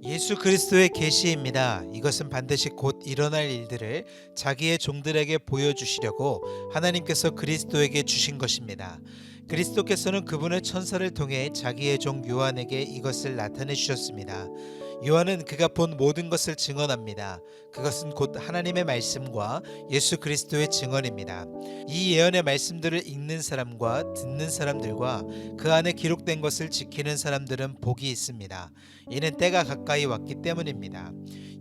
예수 그리스도의 계시입니다. 이것은 반드시 곧 일어날 일들을 자기의 종들에게 보여주시려고 하나님께서 그리스도에게 주신 것입니다. 그리스도께서는 그분의 천사를 통해 자기의 종 요한에게 이것을 나타내 주셨습니다. 요한은 그가 본 모든 것을 증언합니다. 그것은 곧 하나님의 말씀과 예수 그리스도의 증언입니다. 이 예언의 말씀들을 읽는 사람과 듣는 사람들과 그 안에 기록된 것을 지키는 사람들은 복이 있습니다. 이는 때가 가까이 왔기 때문입니다.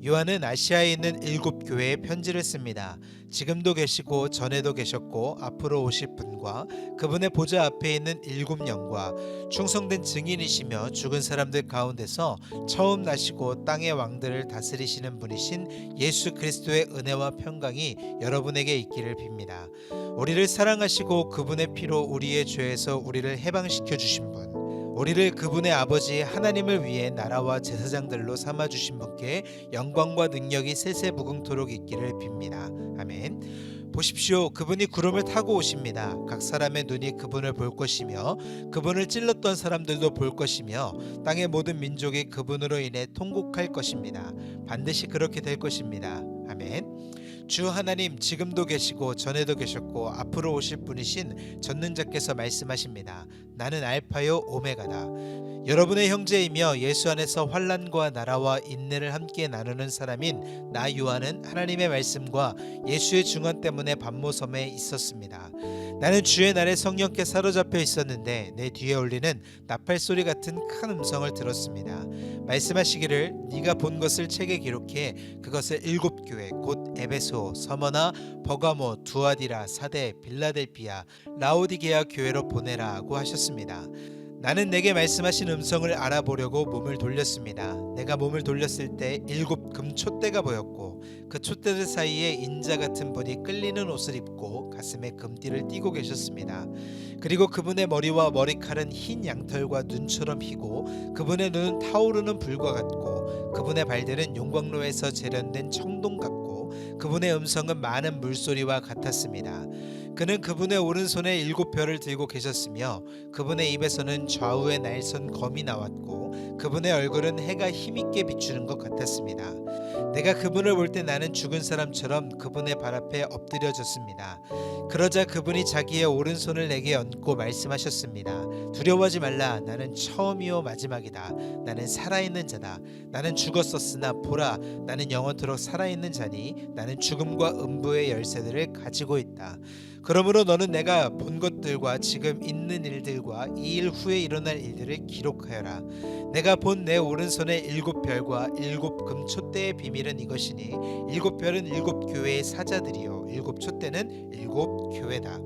요한은 아시아에 있는 7교회에 편지를 씁니다. 지금도 계시고 전에도 계셨고 앞으로 오실 분과 그분의 보좌 앞에 있는 7영과 충성된 증인이시며 죽은 사람들 가운데서 처음 나시고 땅의 왕들을 다스리시는 분이신 예수 그리스도의 은혜와 평강이 여러분에게 있기를 빕니다. 우리를 사랑하시고 그분의 피로 우리의 죄에서 우리를 해방시켜 주신 분, 우리를 그분의 아버지 하나님을 위해 나라와 제사장들로 삼아주신 분께 영광과 능력이 세세무궁토록 있기를 빕니다. 아멘. 보십시오. 그분이 구름을 타고 오십니다. 각 사람의 눈이 그분을 볼 것이며 그분을 찔렀던 사람들도 볼 것이며 땅의 모든 민족이 그분으로 인해 통곡할 것입니다. 반드시 그렇게 될 것입니다. 아멘. 주 하나님 지금도 계시고 전에도 계셨고 앞으로 오실 분이신 전능자께서 말씀하십니다. 나는 알파요 오메가다. 여러분의 형제이며 예수 안에서 환난과 나라와 인내를 함께 나누는 사람인 나 요한은 하나님의 말씀과 예수의 증언 때문에 반모섬에 있었습니다. 나는 주의 날에 성령께 사로잡혀 있었는데 내 뒤에 울리는 나팔 소리 같은 큰 음성을 들었습니다. 말씀하시기를 네가 본 것을 책에 기록해 그것을 7교회 곧 에베소, 서머나, 버가모, 두아디라, 사데, 빌라델피아, 라오디게아 교회로 보내라고 하셨습니다. 나는 내게 말씀하신 음성을 알아보려고 몸을 돌렸습니다. 내가 몸을 돌렸을 때 7 금촛대가 보였고 그 촛대들 사이에 인자 같은 분이 끌리는 옷을 입고 가슴에 금띠를 띠고 계셨습니다. 그리고 그분의 머리와 머리칼은 흰 양털과 눈처럼 희고 그분의 눈은 타오르는 불과 같고 그분의 발들은 용광로에서 재련된 청동 같고 그분의 음성은 많은 물소리와 같았습니다. 그는 그분의 오른손에 7별을 들고 계셨으며 그분의 입에서는 좌우에 날선 검이 나왔고 그분의 얼굴은 해가 힘있게 비추는 것 같았습니다. 내가 그분을 볼 때 나는 죽은 사람처럼 그분의 발 앞에 엎드려졌습니다. 그러자 그분이 자기의 오른손을 내게 얹고 말씀하셨습니다. 두려워하지 말라. 나는 처음이요 마지막이다. 나는 살아있는 자다. 나는 죽었었으나 보라, 나는 영원토록 살아있는 자니 나는 죽음과 음부의 열쇠들을 가지고 있다. 그러므로 너는 내가 본 것들과 지금 있는 일들과 이 일 후에 일어날 일들을 기록하여라. 내가 본 내 오른손의 7별과 7 금촛대의 비밀은 이것이니 7별은 7교회의 사자들이요 7 촛대는 7 교회다.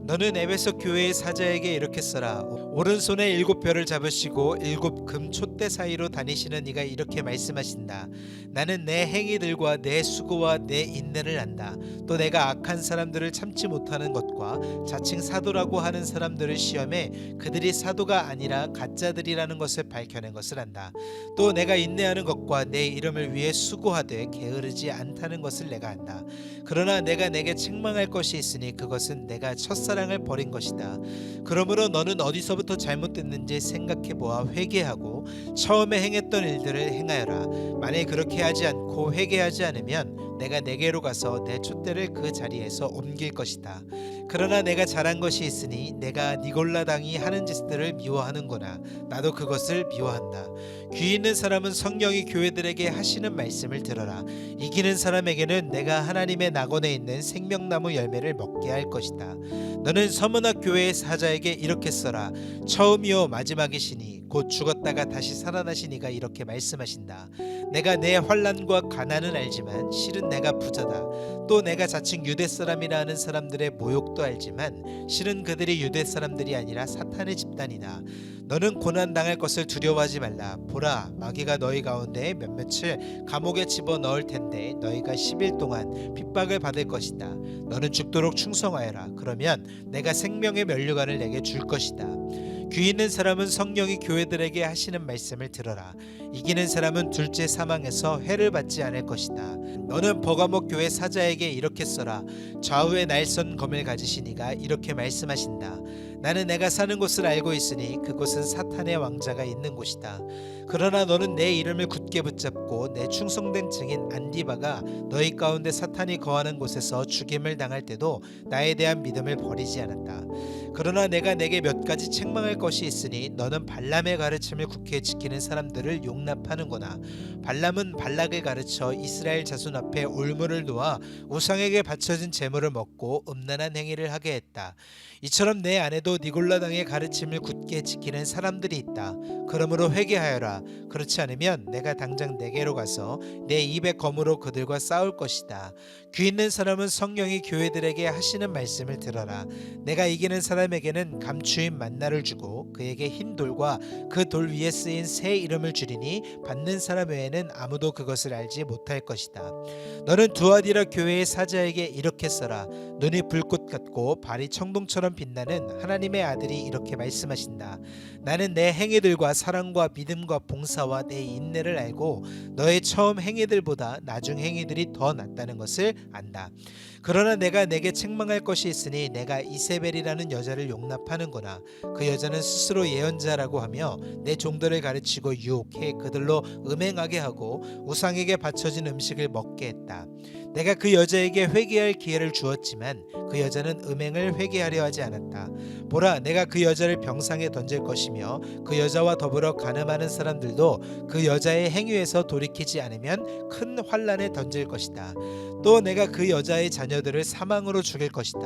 너는 에베소 교회의 사자에게 이렇게 써라. 오른손에 7별을 잡으시고 7 금촛대 사이로 다니시는 이가 이렇게 말씀하신다. 나는 내 행위들과 내 수고와 내 인내를 안다. 또 내가 악한 사람들을 참지 못하는 것과 자칭 사도라고 하는 사람들을 시험해 그들이 사도가 아니라 가짜들이라는 것을 밝혀낸 것을 안다. 또 내가 인내하는 것과 내 이름을 위해 수고하되 게으르지 않다는 것을 내가 안다. 그러나 내가 내게 책망할 것이 있으니 그것은 내가 첫사랑을 버린 것이다. 그러므로 너는 어디서부터 잘못됐는지 생각해보아 회개하고 처음에 행했던 일들을 행하여라. 만일 그렇게 하지 않고 회개하지 않으면 내가 내게로 가서 내 촛대를 그 자리에서 옮길 것이다. 그러나 내가 잘한 것이 있으니 내가 니골라당이 하는 짓들을 미워하는구나. 나도 그것을 미워한다. 귀 있는 사람은 성령이 교회들에게 하시는 말씀을 들어라. 이기는 사람에게는 내가 하나님의 낙원에 있는 생명나무 열매를 먹게 할 것이다. 너는 서문학 교회의 사자에게 이렇게 써라. 처음이요 마지막이시니 곧 죽었다가 다시 살아나신 이가 이렇게 말씀하신다. 내가 내 환난과 가난은 알지만 실은 내가 부자다. 또 내가 자칭 유대 사람이라 하는 사람들의 모욕도 알지만 실은 그들이 유대 사람들이 아니라 사탄의 집단이다. 너는 고난 당할 것을 두려워하지 말라. 보라, 마귀가 너희 가운데 몇몇을 감옥에 집어넣을 텐데 너희가 10일 동안 핍박을 받을 것이다. 너는 죽도록 충성하여라. 그러면 내가 생명의 면류관을 내게 줄 것이다. 귀 있는 사람은 성령이 교회들에게 하시는 말씀을 들어라. 이기는 사람은 둘째 사망에서 해를 받지 않을 것이다. 너는 버가모 교회 사자에게 이렇게 써라. 좌우에 날선 검을 가지신 이가 이렇게 말씀하신다. 나는 내가 사는 곳을 알고 있으니 그곳은 사탄의 왕자가 있는 곳이다. 그러나 너는 내 이름을 굳게 굳게 붙잡고 내 충성된 증인 안디바가 너희 가운데 사탄이 거하는 곳에서 죽임을 당할 때도 나에 대한 믿음을 버리지 않았다. 그러나 내가 내게 몇 가지 책망할 것이 있으니 너는 발람의 가르침을 굳게 지키는 사람들을 용납하는구나. 발람은 발락을 가르쳐 이스라엘 자손 앞에 올무를 놓아 우상에게 바쳐진 제물을 먹고 음란한 행위를 하게 했다. 이처럼 내 안에도 니골라당의 가르침을 굳게 지키는 사람들이 있다. 그러므로 회개하여라. 그렇지 않으면 내가 당장 내게로 가서 내 입의 검으로 그들과 싸울 것이다. 귀 있는 사람은 성령이 교회들에게 하시는 말씀을 들어라. 내가 이기는 사람에게는 감추인 만나를 주고 그에게 흰 돌과 그 돌 위에 쓰인 새 이름을 주리니 받는 사람 외에는 아무도 그것을 알지 못할 것이다. 너는 두아디라 교회의 사자에게 이렇게 써라. 눈이 불꽃 같고 발이 청동처럼 빛나는 하나님의 아들이 이렇게 말씀하신다. 나는 내 행위들과 사랑과 믿음과 봉사와 내 인내를 알고 너의 처음 행위들보다 나중 행위들이 더 낫다는 것을 안다. 그러나 내가 내게 책망할 것이 있으니 내가 이세벨이라는 여자를 용납하는구나. 그 여자는 스스로 예언자라고 하며 내 종들을 가르치고 유혹해 그들로 음행하게 하고 우상에게 바쳐진 음식을 먹게 했다. 내가 그 여자에게 회개할 기회를 주었지만 그 여자는 음행을 회개하려 하지 않았다. 보라, 내가 그 여자를 병상에 던질 것이며 그 여자와 더불어 간음하는 사람들도 그 여자의 행위에서 돌이키지 않으면 큰 환란에 던질 것이다. 또 내가 그 여자의 자녀들을 사망으로 죽일 것이다.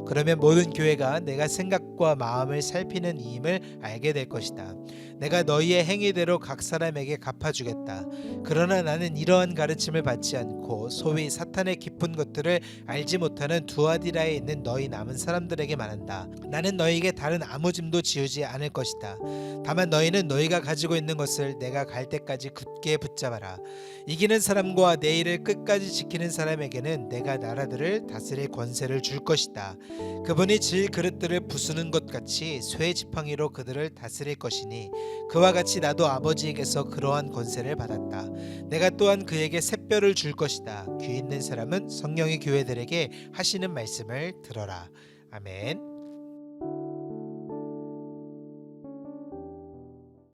그러면 모든 교회가 내가 생각과 마음을 살피는 이임을 알게 될 것이다. 내가 너희의 행위대로 각 사람에게 갚아주겠다. 그러나 나는 이러한 가르침을 받지 않고 소위 사탄의 깊은 것들을 알지 못하는 두아디라에 있는 너희 남은 사람들에게 말한다. 나는 너희에게 다른 아무 짐도 지우지 않을 것이다. 다만 너희는 너희가 가지고 있는 것을 내가 갈 때까지 굳게 붙잡아라. 이기는 사람과 내 일을 끝까지 지키는 사람에게는 내가 나라들을 다스릴 권세를 줄 것이다. 그분이 질 그릇들을 부수는 것 같이 쇠 지팡이로 그들을 다스릴 것이니 그와 같이 나도 아버지에게서 그러한 권세를 받았다. 내가 또한 그에게 샛별을 줄 것이다. 귀 있는 사람은 성령의 교회들에게 하시는 말씀을 들어라. 아멘.